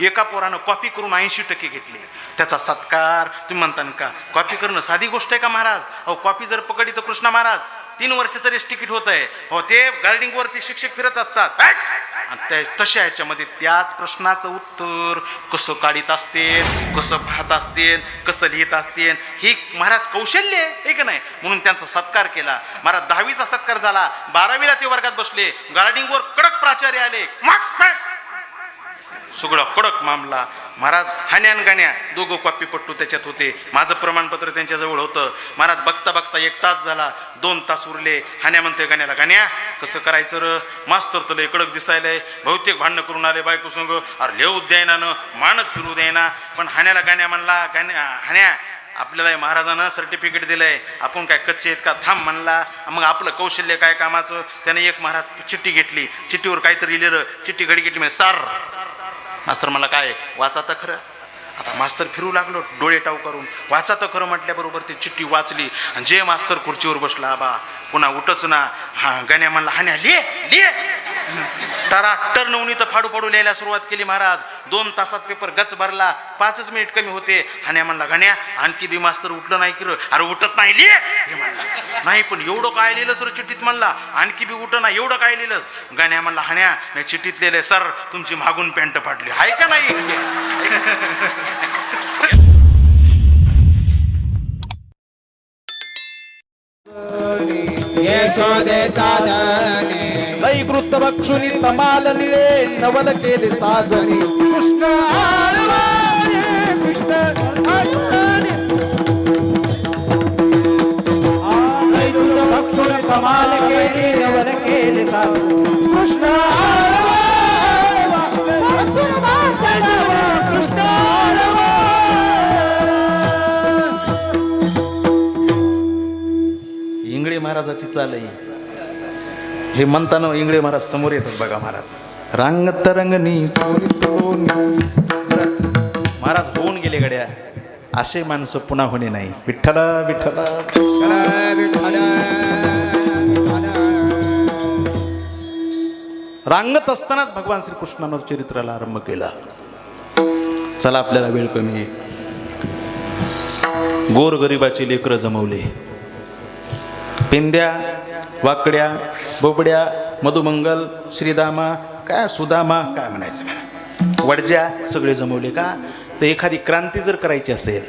एका पोरानं कॉपी करून 80% घेतली. त्याचा सत्कार तुम्ही म्हणता का? कॉपी करणं साधी गोष्ट आहे का महाराज? अहो कॉपी जर पकडली तर कृष्णा महाराज 3 वर्षाचं रेस तिकीट होत आहे. हो ते गार्डिंगवरती शिक्षक फिरत असतात आणि तशा ह्याच्यामध्ये त्याच प्रश्नाचं उत्तर कसं काढीत असते, कसं पाहत असते, कसं लिहित असते, हे महाराज कौशल्य आहे का नाही? म्हणून त्यांचा सत्कार केला. महाराज 10वीचा सत्कार झाला, 12वीला ते वर्गात बसले. गार्डिंगवर कडक प्राचार्य आले, सगळं कडक मामला. महाराज हान्यान गाण्या दोघं कॉपीपट्टू त्याच्यात होते. माझं प्रमाणपत्र त्यांच्याजवळ होतं. महाराज बघता बघता 1 तास झाला, 2 तास उरले. हान्या म्हणते गाण्याला, गाण्या कसं करायचं र? मास्तर तर लय कडक दिसायलंय, बहुतेक भांडणं करून आले बायको संग, अरे लिहू द्यायना न मानच फिरू द्यायना. पण हान्याला गाण्या म्हणला, गाण्या हान्या आपल्याला महाराजानं सर्टिफिकेट दिलंय, आपण काय कच्चे आहेत का? थांब म्हणला. मग आपलं कौशल्य काय कामाचं? त्याने एक महाराज चिठ्ठी घेतली, चिठ्ठीवर काहीतरी लिहिलं, चिठ्ठी घडी घेतली म्हणजे सर. मास्तर मला काय वाचा तर खरं. आता मास्तर फिरू लागलो डोळे टाऊ करून, वाचा तर खरं म्हटल्याबरोबर ती चिठ्ठी वाचली. आणि जे मास्तर खुर्चीवर बसला बा पुन्हा उठच ना. हा गाण्या म्हणला, हाण्या लिहे लिहे. तारा टर्नवणी तर फाडू फाडू लिहायला सुरुवात केली. महाराज 2 तासात पेपर गच भरला, 5च मिनिट कमी होते. हाण्या म्हणला, गाण्या आणखी बी मास्तर उठलं नाही की र? अरे उठत नाही लिहे हे म्हणला. नाही पण एवढं काय लिहिलं सर चिठ्ठीत? म्हणला आणखी बी उठ ना, एवढं काय लिहिलंस? गाण्या म्हणला, हाण्या नाही चिठ्ठीत लिहिलंय सर तुमची मागून पॅन्ट फाटली. आहे का नाही? यशोदे साधने दैवृत्त बक्षुनी तमाल निळे नवल केले साजनी. कृष्ण आळवारे कृष्ण आळवारे दैवृत्त बक्षुनी तमाल केले नवल केले साजनी. कृष्ण आळवारे कृष्ण आळवारे. इंगळे महाराजाची चाल आहे हे म्हणताना. इंगळे महाराज समोर येतात बघा. महाराज रांग तरंगणी चोरी तोडून. महाराज होऊन गेले गड्या, असे माणसं पुन्हा होणे नाही. विठ्ठला विठ्ठला रांगत असतानाच भगवान श्रीकृष्णानं चरित्राला आरंभ केला. चला आपल्याला वेळ कमी आहे. गोरगरिबाची लेकरं जमवले. पेंद्या, वाकड्या, बोबड्या, मधुमंगल, श्रीदामा, काय सुदामा काय म्हणायचं, वडज्या सगळे जमवले का? तर एखादी क्रांती जर करायची असेल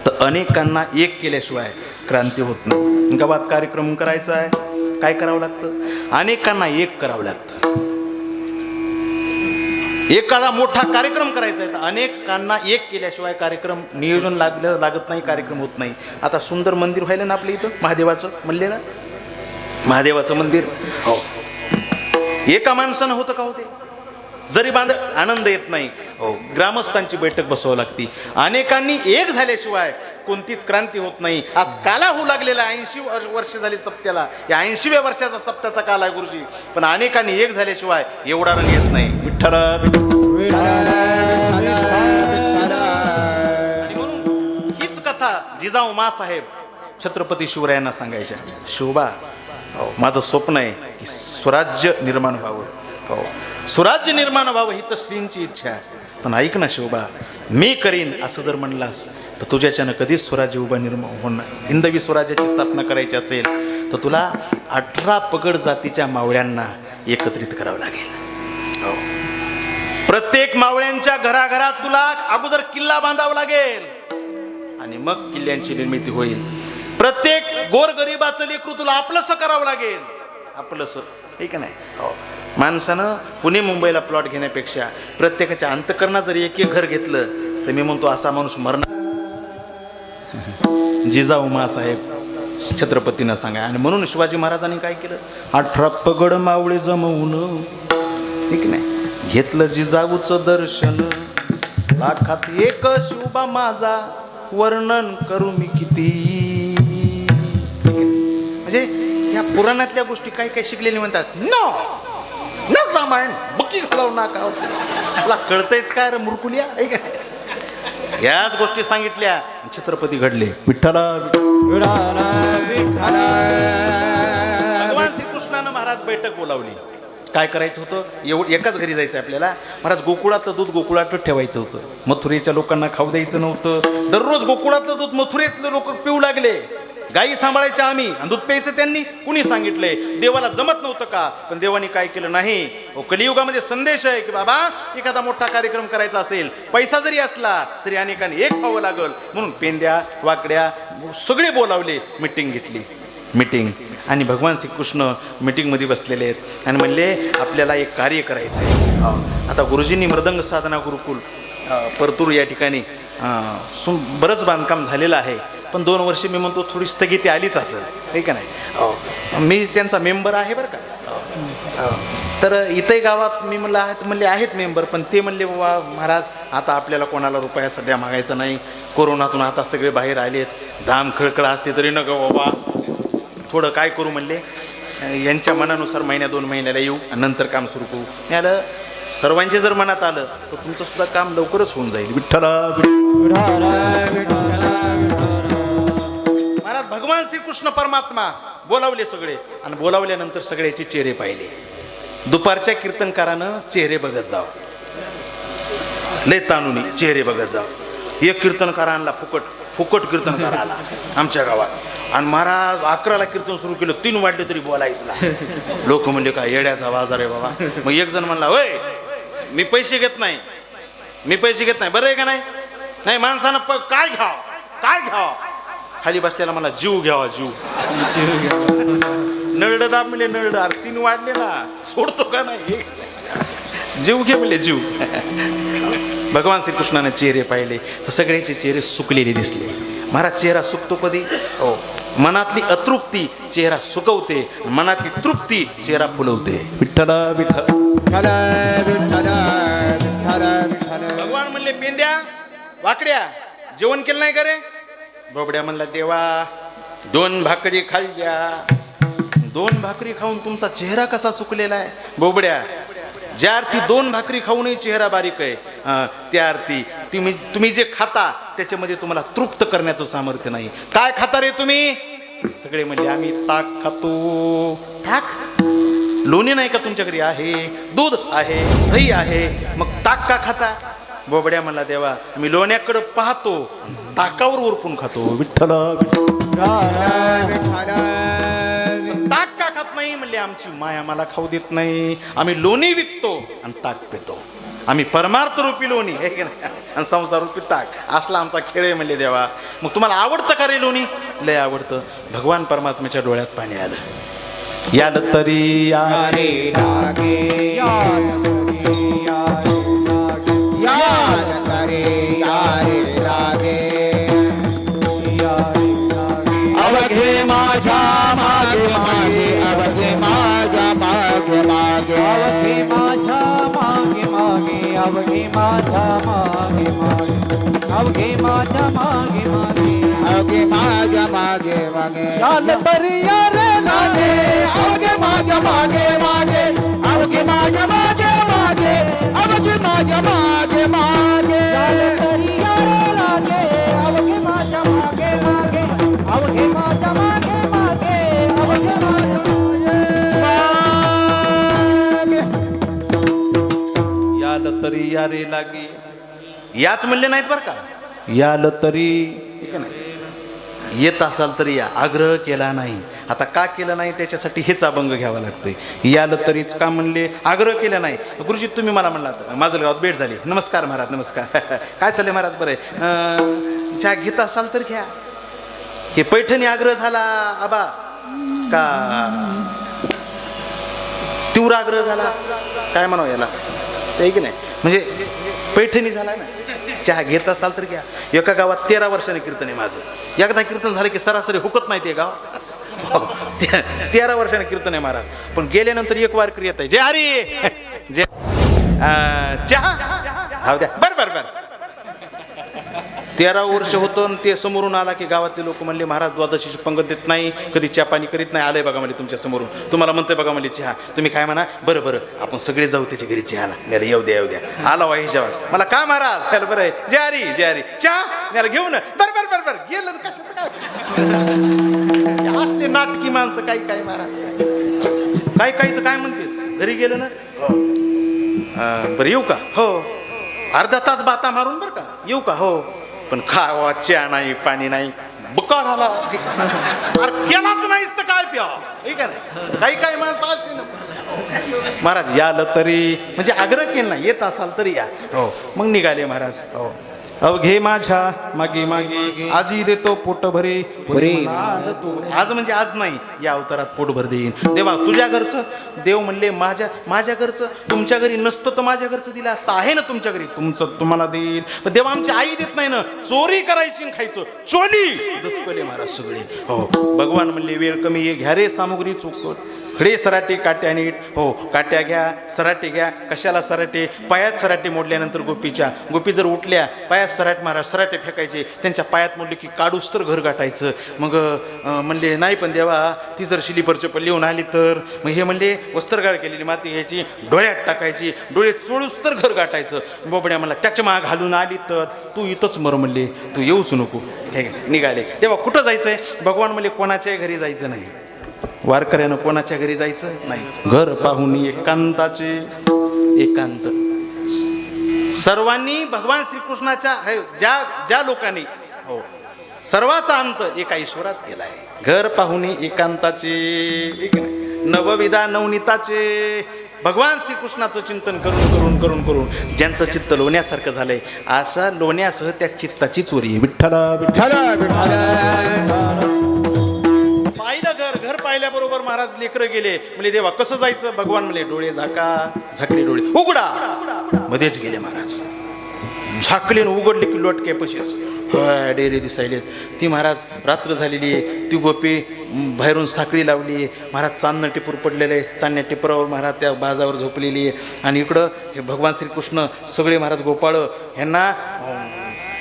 तर अनेकांना एक केल्याशिवाय क्रांती होत नाही. गावात कार्यक्रम करायचा आहे, काय करावं लागतं? अनेकांना एक करावं लागतं. एखादा मोठा कार्यक्रम करायचा आहे तर अनेकांना एक केल्याशिवाय कार्यक्रम नियोजन लागत नाही, कार्यक्रम होत नाही. आता सुंदर मंदिर व्हायला ना आपल्या इथं, महादेवाचं म्हणले ना, महादेवाचं मंदिर. हो एका माणसानं होतं का होते? जरी बांध आनंद येत नाही. हो ग्रामस्थांची बैठक बसवावी लागती. अनेकांनी एक झाल्याशिवाय कोणतीच क्रांती होत नाही. आज काला होऊ लागलेला 80 वर्ष झाली सप्त्याला. या 80व्या वर्षाचा सप्त्याचा काल आहे गुरुजी. पण अनेकांनी एक झाल्याशिवाय एवढा रंग येत नाही. विठ्ठल आणि म्हणून हीच कथा जिजाऊ मासाहेब छत्रपती शिवरायांना सांगायच्या. शिवबा हो माझं स्वप्न आहे की स्वराज्य निर्माण व्हावं. हो स्वराज्य निर्माण व्हावं ही तर श्रींची इच्छा आहे. पण ऐक ना शिवबा, मी करीन असं जर म्हणलास तर तुझ्याच्यानं कधीच स्वराज्य उभा निर्माण होणार. हिंदवी स्वराज्याची स्थापना करायची असेल तर तुला 18 पगड जातीच्या मावळ्यांना एकत्रित करावं लागेल. हो प्रत्येक मावळ्यांच्या घराघरात तुला अगोदर किल्ला बांधावा लागेल आणि मग किल्ल्यांची निर्मिती होईल. प्रत्येक गोरगरिबाचं लेकरू तुला आपलंसं करावं लागेल. आपलंसं ठीक आहे नाही? हो माणसानं पुणे मुंबईला प्लॉट घेण्यापेक्षा प्रत्येकाच्या अंतकरणात जर एक घर घेतलं तर मी म्हणतो असा माणूस मरणार. जिजाऊ मासाहेब छत्रपतींना सांगा. आणि म्हणून शिवाजी महाराजांनी काय केलं? 18 पगड मावळे जमवून ठीक नाही घेतलं जिजाऊचं दर्शन. लाखात एक शिवबा माझा वर्णन करू मी किती. म्हणजे या पुराणातल्या गोष्टी काही काही शिकलेले म्हणतात नो न रामायण बकी घालव नका. तुला कळतंयच काय रे मूर्खुलिया? याच गोष्टी सांगितल्या छत्रपती घडले. विठ्ठला भगवान श्रीकृष्णानं महाराज बैठक बोलावली. काय करायचं होतं, एकाच घरी जायचं आपल्याला. महाराज गोकुळातलं दूध गोकुळातच ठेवायचं होतं, मथुरेच्या लोकांना खाऊ द्यायचं नव्हतं. दररोज गोकुळातलं दूध मथुरेतले लोक पिऊ लागले. गायी सांभाळायच्या आम्ही आणि दूध प्यायचं त्यांनी. कुणी सांगितलंय? देवाला जमत नव्हतं का? पण देवानी काय केलं नाही. कलियुगामध्ये संदेश आहे की बाबा एखादा मोठा कार्यक्रम करायचा असेल, पैसा जरी असला तरी अनेकांनी एक व्हावं लागल. म्हणून पेंद्या वाकड्या सगळे बोलावले, मिटिंग घेतली. मिटिंग आणि भगवान श्रीकृष्ण मिटिंगमध्ये बसलेले आहेत आणि म्हणले आपल्याला एक कार्य करायचं आहे. आता गुरुजींनी मृदंग साधना गुरुकुल परतूर या ठिकाणी बरंच बांधकाम झालेलं आहे. पण 2 वर्ष मी म्हणतो थोडी स्थगिती आलीच असेल, हे का नाही. मी त्यांचा मेंबर आहे बरं का. तर इथंही गावात मी म्हणले आहेत मेंबर, पण ते म्हणले बाबा महाराज आता आपल्याला कोणाला रुपया सध्या मागायचा नाही. कोरोनातून आता सगळे बाहेर आलेत, दाम खळखळ असते तरी नका बाबा, थोडं काय करू म्हणले, यांच्या मनानुसार महिन्या 2 महिन्याला येऊ आणि नंतर काम सुरू करू. मिळालं सर्वांचे जर मनात आलं तर तुमचं सुद्धा काम लवकरच होऊन जाईल. महाराज भगवान श्रीकृष्ण परमात्मा बोलावले सगळे आणि बोलावल्यानंतर सगळ्याचे चेहरे पाहिले. दुपारच्या कीर्तनकारानं चेहरे बघत जाव, लय तानुनी चेहरे बघत जाव. एक कीर्तनकार आणला, फुकट कीर्तनकार आला आमच्या गावात आणि महाराज 11ला कीर्तन सुरू केलं, 3 वाजले तरी बोलायचं ना. लोक म्हणले काय येड्याचा बाजार आहे बाबा. मग एक जण म्हणला होय मी पैसे घेत नाही, मी पैसे घेत नाही, बरं आहे का नाही. नाही माणसानं काय घ्याव खाली बसल्याला मला जीव घ्यावा, जीव नळड दाब म्हणले नळड. अरे 3 वाढले ना, सोडतो का नाही, जीव घे म्हणले जीव. भगवान श्रीकृष्णाने चेहरे पाहिले तर सगळ्याचे चेहरे सुकलेले दिसले. महाराज चेहरा सुकतो कधी? हो, मनातली अतृप्ती चेहरा सुकवते, मनातली तृप्ती चेहरा फुलवते. विठ्ठल विठ्ठल भगवान म्हणले पेंद्या वाकड्या जेवण केलं नाही का रे? बोबड्या म्हणला देवा 2 भाकरी खाल्ल्या. 2 भाकरी खाऊन तुमचा चेहरा कसा सुकलेला आहे? बोबड्या ज्या अर्थी 2 भाकरी खाऊनही चेहरा बारीक आहे, त्या अर्थी तुम्ही जे खाता त्याच्यामध्ये तुम्हाला तृप्त करण्याचं सामर्थ्य नाही. काय खाता रे तुम्ही? सगळे म्हणले आम्ही ताक खातो. ताक? लोणी नाही का तुमच्या घरी? आहे. दूध आहे, दही आहे, मग ताक का खाता? बोबड्या म्हणला देवा मी लोण्याकडे पाहतो, ताकावर उरपून खातो. विठ्ठल ताक का खात नाही? म्हणले आमची माया मला खाऊ देत नाही. आम्ही लोणी विकतो आणि ताक पितो. आम्ही परमार्थ रूपी लोणी हे की नाही आणि संसार रूपी ताक, असला आमचा खेळ आहे. म्हणले देवा मग तुम्हाला आवडतं का रे लोणी? लय आवडतं. भगवान परमात्म्याच्या डोळ्यात पाणी आलं. याद तरी या रे लागे, याद तरी या रे लागे, अवघे माझ्या मागे मागे, अवघे माझ्या मागे मागे, अवघे माझ्या मागे मागे, अवघे माझ्या मागे मागे, अवघे माझ्या मागे मागे, अवघे माझ्या मागे मागे. याद तरी या रे लागे, अवघे माझ्या मागे मागे, अवघे माझ्या मागे मागे, अवघे माझ्या मागे मागे. याद तरी या रे लागे, अवघे माझ्या मागे मागे, अवघे माझ्या मागे मागे, अवघे माझ्या मागे. याल तरी या रे लागे, याच म्हणले नाहीत बरं का. याल तरी ठीक आहे ना, येत असाल तरी या, आग्रह केला नाही. आता का केलं नाही त्याच्यासाठी हेच अभंग घ्यावा लागतंय. याल तरीच का म्हणले, आग्रह केला नाही. गुरुजी तुम्ही मला म्हणला माझं गावात भेट झाली, नमस्कार महाराज नमस्कार. काय चाललंय महाराज? बरं आहे. ज्या घेत असाल तर घ्या. हे पैठणी आग्रह झाला आबा का तीव्र आग्रह झाला, काय म्हणावं याला, ते की नाही, म्हणजे पैठणी झाला ना. चहा घेत असाल तर घ्या. एका गावात 13 वर्षाने कीर्तन आहे माझं. एकदा कीर्तन झालं की सरासरी हुकत नाही ते गाव. 13 वर्षाने कीर्तन आहे महाराज. पण गेल्यानंतर एक वारकरी येत आहे, जय हरी जय चहा हा द्या. बरं बरं बरं. 13 वर्ष होतं आणि ते समोरून आला की गावातले लोक म्हणले महाराज द्वादशीची पंगत देत नाही, कधी चहा पाणी करीत नाही, आलंय बघा म्हणले तुमच्या समोरून, तुम्हाला म्हणतोय बघा म्हणले चहा. तुम्ही काय म्हणा? बरं बरं आपण सगळे जाऊ त्याच्या घरी चहाला. मला येऊ द्या येऊ द्या. आला वाई जेव्हा मला काय महाराज त्याला बरं आहे, जय हरी चहा मला घेऊन. बरं बरं बरं बरं गेलं कशाचं काय. असले नाटकी माणसं काही काय महाराज काय काय तर काय म्हणते घरी गेलं ना बरं येऊ का हो अर्धा तास बाता मारून बरं का येऊ का हो पण खावा चहा नाही पाणी नाही बुका झाला केलाच नाहीस तर काय प्या ठीक आहे काही काही माणसं अशी ना महाराज यालं तरी म्हणजे आग्रह केला नाही येत असाल तरी या हो मग निघाले महाराज हो अवघे माझ्या मागे मागे आजी देतो पोट भरे आज म्हणजे आज नाही या अवतारात पोटभर देईन देवा तुझ्या घरचं देव म्हणले माझ्या घरचं तुमच्या घरी नसतं तर माझ्या घरचं दिलं असतं आहे ना तुमच्या घरी तुमचं तुम्हाला देईल पण देवा आमची आई देत नाही ना चोरी करायची आणि खायचं चोली दचकले महाराज सगळे हो भगवान म्हणले वेळ कमी आहे घ्या रे सामुग्री चोख खडे सराटे काट्या नीट हो काट्या घ्या सराटे घ्या कशाला सराटे पायात सराटे मोडल्यानंतर गोपी जर उठल्या पायात सराट मारा सराटे फेकायचे त्यांच्या पायात मोडले की काढूस तर घर गाठायचं मग म्हणले नाही पण देवा ती जर शिलीपर चप्पल लिहून आली तर मग हे म्हणले वस्त्रगाळ केलेली माती घ्यायची डोळ्यात टाकायची डोळे चोळूस तर घर गाठायचं बोबड्या म्हणला त्याच्या माग घालून आली तर तू इथंच मर म्हणले तू येऊच नको हे निघाले तेव्हा कुठं जायचंय भगवान म्हणले कोणाच्याही घरी जायचं नाही वारकऱ्यानं कोणाच्या घरी जायचं नाही घर पाहून एकांताचे एकांत सर्वांनी भगवान श्रीकृष्णाच्या ज्या लोकांनी हो सर्वाचा अंत एका ईश्वरात गेलाय घर पाहून एकांताचे एक नवविधा नवनीताचे भगवान श्रीकृष्णाचं चिंतन करून ज्यांचं चित्त लोण्यासारखं झालंय असा लोण्यासह त्या चित्ताची चोरी विठ्ठला विठ्ठला विठ्ठला घर पाहिल्याबरोबर महाराज लेकरं गेले म्हणजे देवा कसं जायचं भगवान म्हणले डोळे झाकले डोळे उघडा मध्येच गेले महाराज झाकले उघडले की लोटके पशीस डेरे दिसायले ती महाराज रात्र झालेली आहे ती गोपी बाहेरून साखळी लावली आहे महाराज चांदणं टिपूर पडलेलं आहे चांदण्या टिपरावर महाराज त्या बाजावर झोपलेली आहे आणि इकडं हे भगवान श्रीकृष्ण सगळे महाराज गोपाळ ह्यांना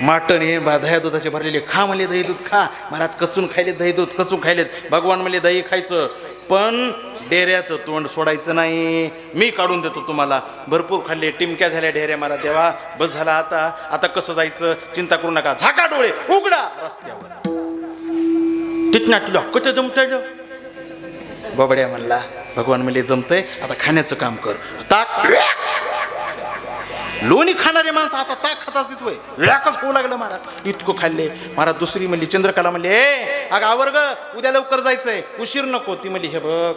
माटण हे दह्या दुधाचे भरलेले खा म्हणले दही दूध खा महाराज कचून खायलेत दही दूध कचून खायलेत भगवान म्हणले दही खायचं पण डेऱ्याचं तोंड सोडायचं नाही मी काढून देतो तुम्हाला भरपूर खाल्ले टिमक्या झाल्या डेऱ्या मला देवा बस झाला आता कसं जायचं चिंता करू नका झाका डोळे उघडा रस्त्यावर टिटनाटलो कच जमतय बोबड्या म्हणला भगवान म्हणले जमतंय आता खाण्याचं काम कर ताक लोणी खाणारे माणसं आता ताक खात असत वय व्याकच होऊ लागलं महाराज इतकं खाल्ले महाराज दुसरी म्हणली चंद्रकला म्हणले अगं आवर्ग उद्या लवकर जायचंय उशीर नको ती म्हणली हे बघ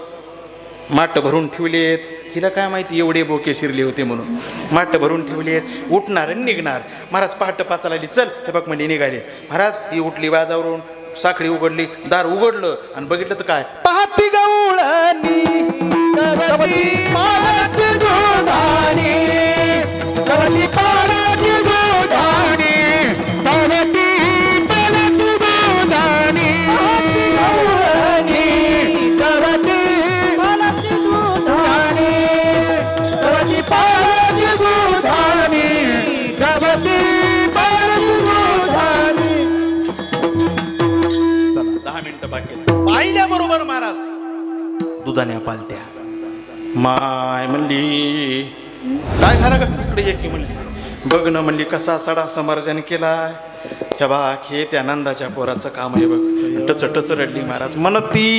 माठ भरून ठेवलेत हिला काय माहिती एवढे बोके शिरले होते म्हणून माठ भरून ठेवलेत उठणार आणि निघणार महाराज पहाटे 5 आली चल हे बघ म्हणली निघाले महाराज ही उठली बाजावरून साखळी उघडली दार उघडलं आणि बघितलं तर काय पाहती गवळणी कवटी पाळती गोधानी कवटी पाळती गोधानी पाहती गवळणी कवटी पाळती गोधानी कवटी पाळती गोधानी कवटी पाळती गोधानी चला 10 मिनिटं बाकी पाहिल्याबरोबर महाराज दुधाने पालत्या माय म्हणली काय झालं ग इकडे ये की म्हणली बघ ना म्हणली कसा सडा समर्जन केलाय ह्या बाग हे त्या नंदाच्या पोराचं काम आहे बघ टच रडली महाराज म्हणती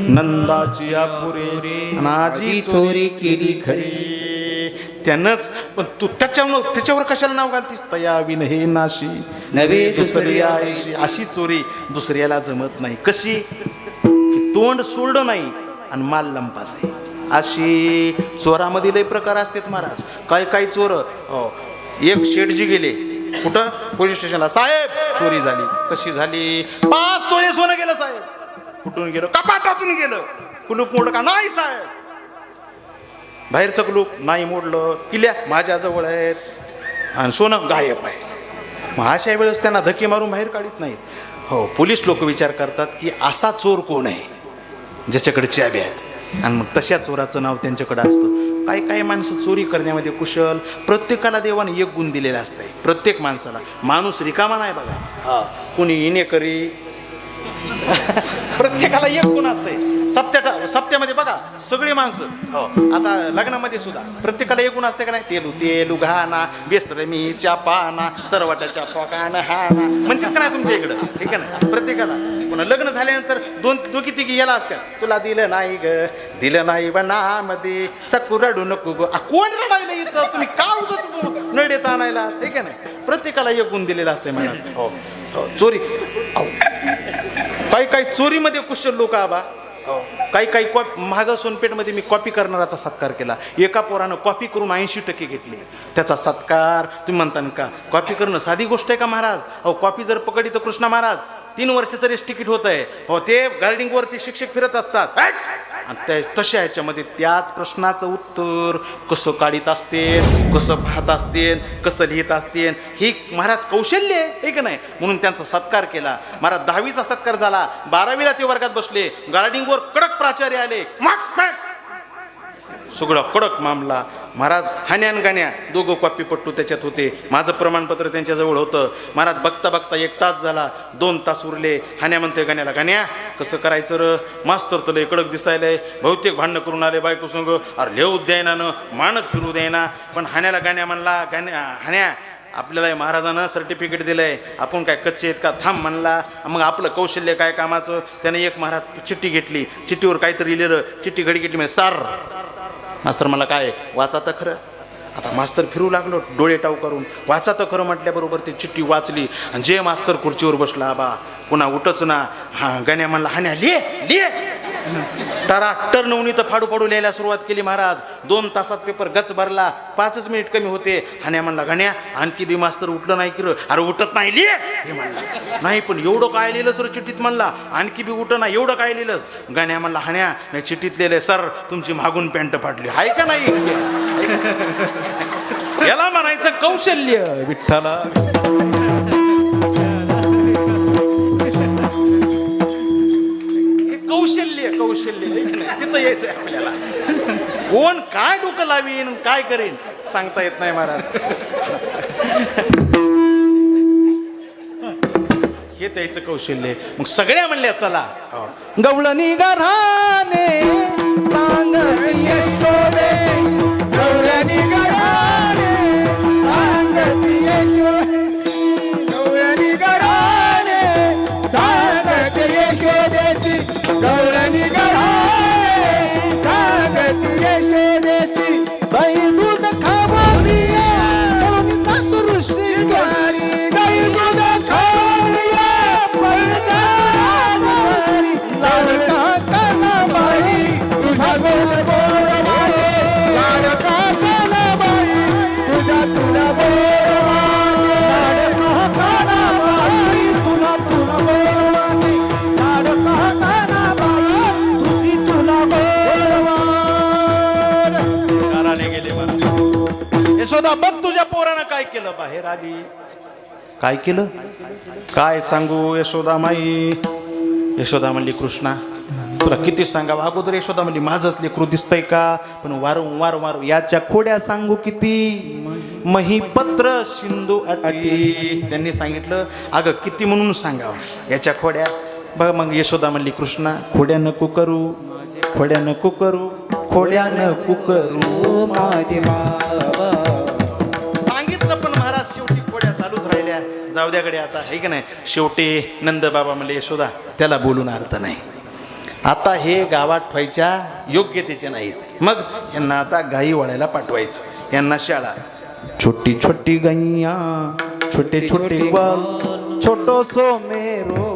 नंदाची आपुरे नाजी चोरी केली खरी त्यानंच पण तू त्याच्यावर कशाला नाव घालतीस तया विन हे नाशी नवे दुसरी अशी चोरी दुसऱ्याला जमत नाही कशी तोंड सोडलं नाही आणि माल लंपास आहे अशी चोरामध्ये लय प्रकार असतात महाराज काय चोर एक शेठजी गेले कुठं पोलीस स्टेशनला साहेब चोरी झाली कशी झाली 5 तोळे सोनं गेलं साहेब कुठून गेलं कपाटातून गेलं कुलूप मोड का नाही साहेब बाहेरचं कुलूप नाही मोडलं किल्ल्या माझ्याजवळ आहेत आणि सोनं गायब आहे मग अशा वेळेस त्यांना धक्के मारून बाहेर काढत नाहीत हो पोलीस लोक विचार करतात की असा चोर कोण आहे ज्याच्याकडे चाबी आहेत आणि मग तशा चोराचं नाव त्यांच्याकडे असतं काही माणसं चोरी करण्यामध्ये कुशल प्रत्येकाला देवाने एक गुण दिलेला असतंय प्रत्येक माणसाला माणूस रिकामा नाही बघा कुणी इनेकरी प्रत्येकाला एक गुण असतंय सप्त्यामध्ये बघा सगळी माणसं हो आता लग्नामध्ये सुद्धा प्रत्येकाला एक गुण असते का नाही तेलू घाना बेसरमी चापाना तरवटाच्या फोकाना हाना म्हणतात का नाही तुमच्या इकडं ठीक आहे ना प्रत्येकाला पुन्हा लग्न झाल्यानंतर दोघी तिघी याला असतात, तुला दिलं नाही ग, दिलं नाही बनामध्ये सकू रडू नको ग. कोण रडायला येतं, तुम्ही का उगाच नडेत आणायला, हे का नाही. प्रत्येकाला एक गुण दिलेला असते महाराज. हो चोरी, काही चोरीमध्ये कुशल लोक आबा. काही महाग सोनपेठमध्ये मी कॉपी करणाराचा सत्कार केला. एका पोरानं कॉपी करून 80% घेतली, त्याचा सत्कार. तुम्ही म्हणता का कॉपी करणं साधी गोष्ट आहे का महाराज? अहो कॉपी जर पकडली तर कृष्णा महाराज 3 वर्षाचं रेस तिकीट होत आहे. हो ते गार्डिंगवरती शिक्षक फिरत असतात आणि तशा ह्याच्यामध्ये त्याच प्रश्नाचं उत्तर कसं काढीत असतील, कसं पाहत असतील, कसं लिहित असतील, ही महाराज कौशल्य आहे का नाही. म्हणून त्यांचा सत्कार केला. महाराज 10वीचा सत्कार झाला, 12वीला ते वर्गात बसले. गार्डिंगवर कडक प्राचार्य आले, सगळं कडक मामला. महाराज हान्यान गाण्या दोघं कॉपीपट्टू त्याच्यात होते. माझं प्रमाणपत्र त्यांच्याजवळ होतं. महाराज बघता बघता 1 तास झाला, 2 तास उरले. हान्या म्हणते गाण्याला, गाण्या कसं करायचं र, मास्तर तुला कडक दिसायलंय, बहुतेक भांडणं करून आले बायको संग, अरे लिहू द्यायना न मानच फिरू द्यायना. पण हान्याला गाण्या म्हणला, गाण्या हान्या आपल्याला महाराजानं सर्टिफिकेट दिलंय, आपण काय कच्चे आहेत का, थांब म्हणला. मग आपलं कौशल्य काय कामाचं. त्याने एक महाराज चिठ्ठी घेतली, चिठ्ठीवर काहीतरी लिहिलं, चिठ्ठी घडी घेतली, म्हणजे सार मास्तर मला काय वाचा तर खरं. आता मास्तर फिरू लागलो डोळे टाऊ करून, वाचा तर खरं म्हटल्याबरोबर ती चिठ्ठी वाचली. आणि जे मास्तर खुर्चीवर बसला बा पुन्हा उठच ना. गाण्या म्हणला, हाण्या लिहे. तारा टर्नवणी तर फाडू लिहायला सुरुवात केली महाराज. 2 तासात पेपर गच भरला, 5च मिनिट कमी होते. हाण्या म्हणला, गाण्या आणखी बी मास्तर उठलं नाही की र, अरे उठत नाही लिहे हे म्हणला. नाही पण एवढं काय लिहिलं सर चिठ्ठीत म्हणला, आणखी बी उठ ना, एवढं काय लिहिलंस. गाण्या म्हणला, हाण्या नाही चिठ्ठीत लिहिलंय सर तुमची मागून पॅन्ट फाटली, हाय का नाही. याला म्हणायचं कौशल्य. विठ्ठला कौशल्य तिथं यायचंय आपल्याला. कोण काय डोकं लावीन काय करीन सांगता येत नाही महाराज. हे त्याचं कौशल्य. मग सगळ्या म्हणल्या चला गवळणी घराने सांग यशोदे, गवळणी घराने सांग यशोदे, गवळणी घराने सांग यशोदेसी, गवळणी घराने सांग यशोदेसी. बाई दूध खावलिया पळून दृष्टी गारी, गाई दूध खावलिया पळून राजवारी. लाडका कानाबाई तुझा गोड गोड वाटे, लाडका कानाबाई तुझा तुला गोड वाटे, लाडका कानाबाई तुला तुला गोड वाटे, लाडका कानाबाई तुझी तुला गोड वाटे. घराने गेले महाराज. यशोदा बघ तुझ्या पोरानं काय केलं. बाहेर आली, काय केलं काय सांगू यशोदा माई. यशोदा म्हणली, कृष्णा तुला किती सांगावं. अगोदर यशोदा म्हणली, माझंच लेकरू दिसतंय का. पण वारंवार याच्या खोड्या सांगू किती, महीपत्र सिंधू अटी. त्यांनी सांगितलं अगं किती म्हणून सांगावं याच्या खोड्या. बघ मग यशोदा म्हणली, कृष्णा खोड्या नको करू, खोड्या नको करू, खोड्या नको करू माझे बाबा. सांगितलं पण महाराज शेवटी खोड्या चालूच राहिल्या. जाऊ द्याकडे आता आहे की नाही. शेवटी नंद बाबा म्हणले, यशोदा त्याला बोलून अर्थ नाही, आता हे गावात ठेवायच्या योग्यतेचे नाहीत. मग यांना आता गाई वळायला पाठवायचं. यांना शाळा. छोटी छोटी गैया छोटे छोटे ग्वाल, छोटो सो मेरो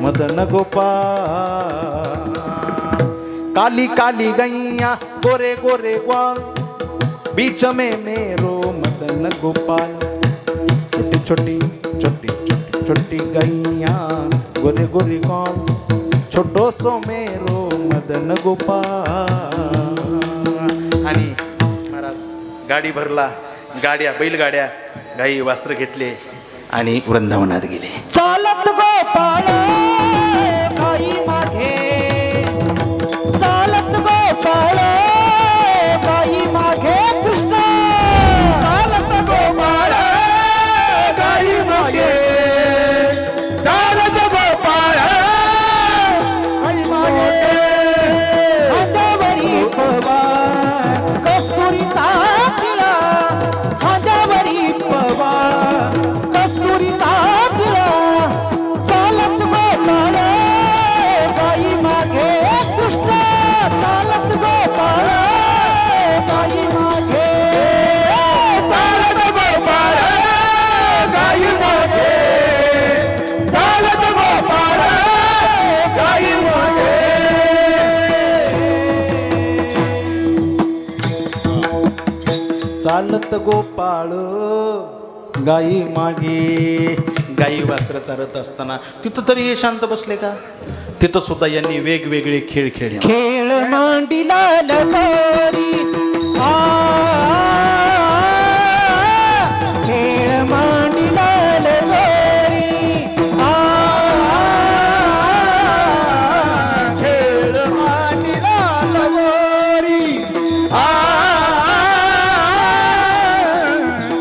मदन गोपाल. काली काली गैया गोरे गोरे ग्वाल, बीच में मेरो मदन गोपाल. छोटी छोटी छोटी छोटी गैया गोरे गोरे ग्वाल, छोटो सो मेरो मदन गोपाल. आणि महाराज गाडी भरला, गाड्या बैलगाड्या गाई वस्त्र घेतले आणि वृंदावनात गेले. चालत गोपाळ गाई मागे, चालत गोपाळ गाई मागे कृष्ण, चालत गोपाळ गाई मागे, चालत गोपाळ गाई मागे. खांद्यावरी पवार कस्तुरीचा तिळा, खांद्यावरी पवार कस्तुरीचा तिळा. चालत चालत गोपाळ गाई मागे. गाई वासरं चालत असताना तिथं तरी हे शांत बसले का? तिथं सुद्धा यांनी वेगवेगळे खेळ खेळले. खेळ मांडीला लगोरी खेळ मांडीला लगोरी खेळ मांडीला लगोरी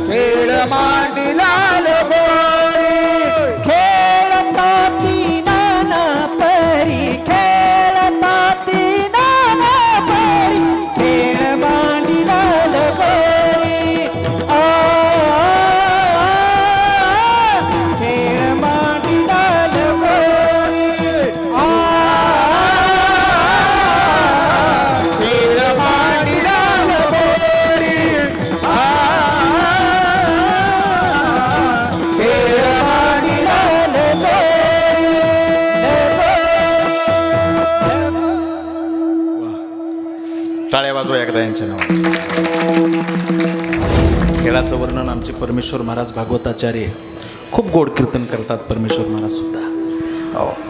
खेळ मांडीला लगोरी खेळता ती नाना परी खेळता ती नाना परी खेळ मांडीला लगोरी खेळ मांडीला लगोरी खेळ मांडीला लगोरी खेळ मांडीला टाळ्या वाजवा एकदा यांच्या नावाने. खेळाचं वर्णन आमचे परमेश्वर महाराज भागवताचार्य खूप गोड कीर्तन करतात. परमेश्वर महाराज सुद्धा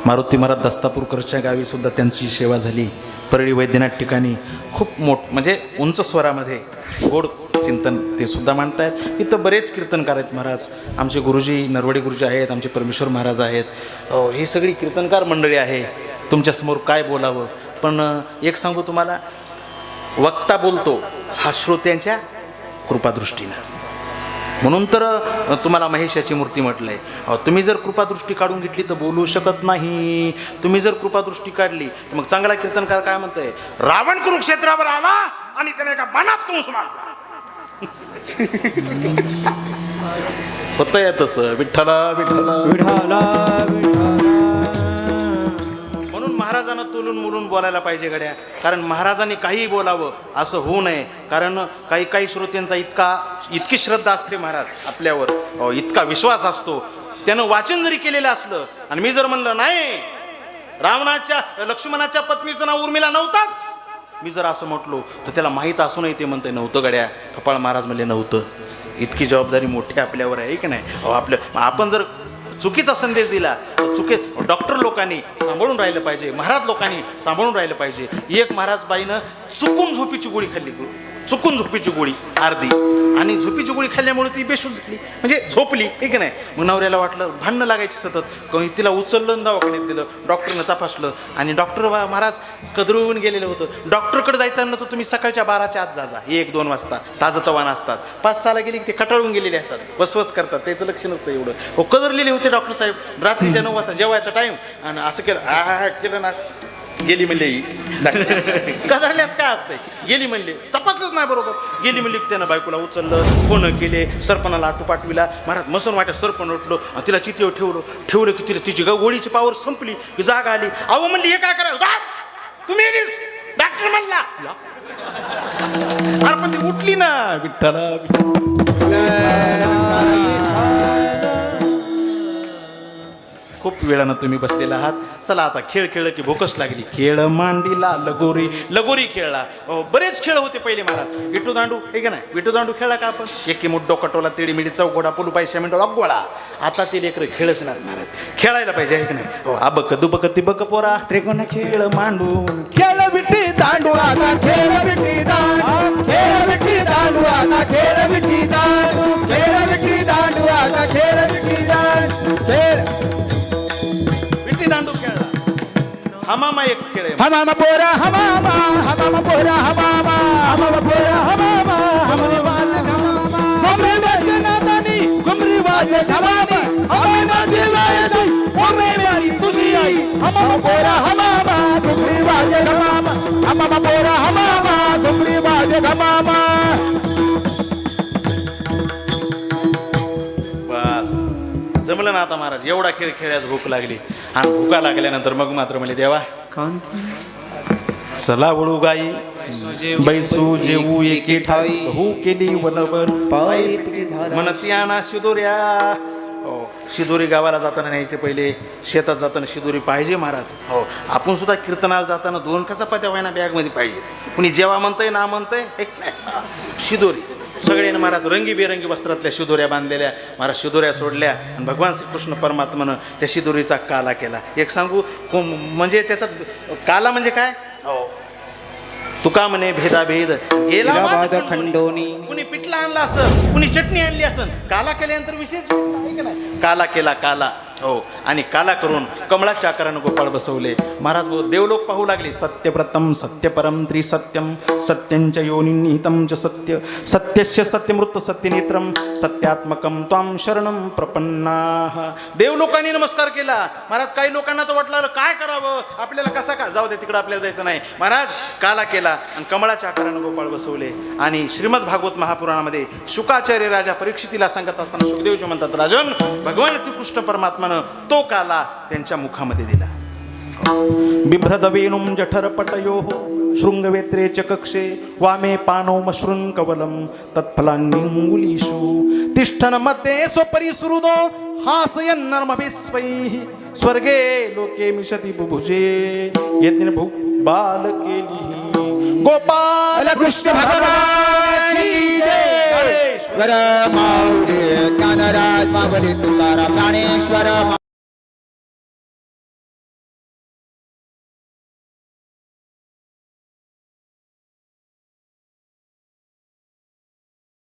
मारुती महाराज दस्तापूरकरच्या गावी सुद्धा त्यांची सेवा झाली. परळी वैद्यनाथ ठिकाणी खूप म्हणजे उंच स्वरामध्ये गोड चिंतन ते सुद्धा मांडतायत. इथं बरेच कीर्तनकार आहेत महाराज. आमचे गुरुजी नरवडे गुरुजी आहेत, आमचे परमेश्वर महाराज आहेत. ही सगळी कीर्तनकार मंडळी आहे. तुमच्यासमोर काय बोलावं, पण एक सांगू तुम्हाला, वक्ता बोलतो हा श्रोत्यांच्या कृपादृष्टीनं. म्हणून तर तुम्हाला महेशाची मूर्ती म्हटलंय. तुम्ही जर कृपादृष्टी काढून घेतली तर बोलू शकत नाही. तुम्ही जर कृपादृष्टी काढली तर मग चांगला कीर्तनकार काय म्हणतोय, रावण कुरुक्षेत्रावर आला आणि त्याने एका बाणात कंस मारला. होतंय तसं. विठ्ठला विठ्ठला विठाला म्हणून महाराजांना तोलून मुलून बोलायला पाहिजे गड्या. कारण महाराजांनी काहीही बोलावं असं होऊ नये. कारण काही श्रोत्यांचा इतकी श्रद्धा असते महाराज आपल्यावर, इतका विश्वास असतो. त्यानं वाचन जरी केलेलं असलं आणि मी जर म्हणलं नाही रावणाच्या लक्ष्मणाच्या पत्नीचं नाव उर्मिला नव्हताच, मी जर असं म्हटलो तर त्याला माहीत असूनही ते म्हणते नव्हतं गड्या. कपाळ महाराज म्हणले नव्हतं. इतकी जबाबदारी मोठी आपल्यावर आहे की नाही. आपण जर चुकीचा संदेश दिला तर डॉक्टर लोकांनी सांभाळून राहिलं पाहिजे, महाराज लोकांनी सांभाळून राहिलं पाहिजे. एक महाराज बाईनं चुकून झोपीची गोळी खाल्ली, चुकून झोपीची गोळी अर्धी, आणि झोपीची गोळी खाल्ल्यामुळे ती बेशुद्ध झाली, म्हणजे झोपली ठीक नाही. मग नवऱ्याला वाटलं, भांडणं लागायची सतत. तिला उचललं दवाखान्यात दिलं, डॉक्टरनं तपासलं आणि डॉक्टर महाराज कदरून गेलेलं होतं. डॉक्टरकडे जायचं नव्हतं, तुम्ही सकाळच्या 12च्या आत जा 1-2 वाजता ताजं तवान असतात. 5-6ला गेली की ते कटाळून गेलेले असतात, वसवस करतात, त्याचं लक्ष नसतं एवढं. कदरलेले होते डॉक्टर साहेब. रात्रीच्या 9 वाजता जेवायचा टाईम आणि असं केलं ना, गेली म्हणले कदरल्यास काय असतंय, गेली म्हणले, तपासलंच नाही बरोबर, गेली म्हणली. त्यानं बायकोला उचललं, फोन केले, सरपणाला आटू पाठविला. महाराज मसन वाट्या सरपण उठलो आणि तिला चितीवर ठेवलं की तिला तिची गोळीची पावर संपली की जाग आली. अहो म्हणली हे काय करायला, तुम्ही डॉक्टर म्हणला. अरे पण ती उठली ना. विठ्ठला खूप वेळानं तुम्ही बसलेला आहात. चला आता खेळ खेळलं की भूकच लागली. खेळ मांडीला लगोरी खेळला. बरेच खेळ होते पहिले महाराज. विटू दांडू हे का नाही, विटू दांडू खेळला का आपण. एकी मुड्डो कटोला तिडी मिडी चौघोडा पुलू पैसा मिंडो गोळा. आताचे लेकर खेळच नाही महाराज, खेळायला पाहिजे आहे की नाही. अबक दुबक तिबक पोरा त्रिकोण खेळ मांडून खेळ विटी दांडू आता खेळ विटी दांडू खेळ विटी दांडू आता खेळ विटी दांडू खेळ विटी दांडू आता खेळ विटी दांडू खेळ दांडू खेळला. हमामा एक खेळ आहे. हमामा पोरा हमामा हमामा पोरा हमामा हमामा पोरा हमामा हमरे वाज हमामा हमरे वाज नादानी घुमरी वाज हमामा हमरे वाज वायदी हमरे वाली तुझी आई हमामा पोरा हमामा घुमरी वाज हमामा हमामा पोरा हमामा घुमरी वाज हमामा. बस जमलं ना आता महाराज. एवढा खेळ खेळायच भूक लागली आणि भुका लागल्यानंतर मग मात्र म्हणले देवा चला वळू गाई बैसू जेवू एके ठाई हू केली वनवन म्हणती आणा शिदोऱ्या. शिदोरी गावाला जाताना न्यायचे, पहिले शेतात जाताना शिदोरी पाहिजे महाराज. हो आपण सुद्धा कीर्तनाला जाताना 2 चपात्या व्हायना बॅगमध्ये पाहिजेत. कुणी जेव्हा म्हणतंय ना म्हणतंय एक नाही शिदोरी. सगळ्यांनी महाराज रंगीबेरंगी वस्त्रातल्या शिदोऱ्या बांधलेल्या महाराज शिदोऱ्या सोडल्या आणि भगवान श्रीकृष्ण परमात्मानं त्या शिदोरीचा काला केला. एक सांगू म्हणजे त्याचा काला म्हणजे काय, तुका म्हणे भेदाभेद गेला वाद खंडोनी. कुणी पिठला आणला असं, कुणी चटणी आणली असन, काला केल्यानंतर विशेष आहे का नाही? काला केला काला, हो. आणि काला करून कमळाच्या आकारानं गोपाळ बसवले. महाराज देवलोक पाहू लागले. सत्यव्रतम सत्यपरम त्रिसत्यम सत्यंच योनिहितम च सत्य सत्यस्य सत्यमृत सत्यनेत्रम सत्यात्मकम त्वां शरणम प्रपन्नाः. देवलोकांनी नमस्कार केला. महाराज काही लोकांना तर वाटलं काय करावं आपल्याला, कसा का जाऊ दे तिकडं, आपल्याला जायचं नाही. महाराज काला केला आणि कमळाच्या आकारानं गोपाळ बसवले. आणि श्रीमद भागवत महापुराणामध्ये शुकाचार्य राजा परीक्षितीला सांगत असताना सुखदेवजी म्हणतात, राजन भगवान श्रीकृष्ण परमात्मानं तो काला त्यांच्या मुखामध्ये दिला. बिभ्रदवेनुम जठरपटयोः शृंगवेत्रे च कक्षे वामे पानो मश्रुं कवलं तत्फलान्निंगुलीषु तिष्ठन मध्ये स्वपरि सुहृदो हासयन्नर्मभिस्वैः स्वर्गे लोके मिशति बुभुजे यज्ञ बालकेलिः. गोपाल कृष्ण भगवान की जय. ईश्वर माऊली ज्ञानराज माऊली तुकाराम ज्ञानेश्वर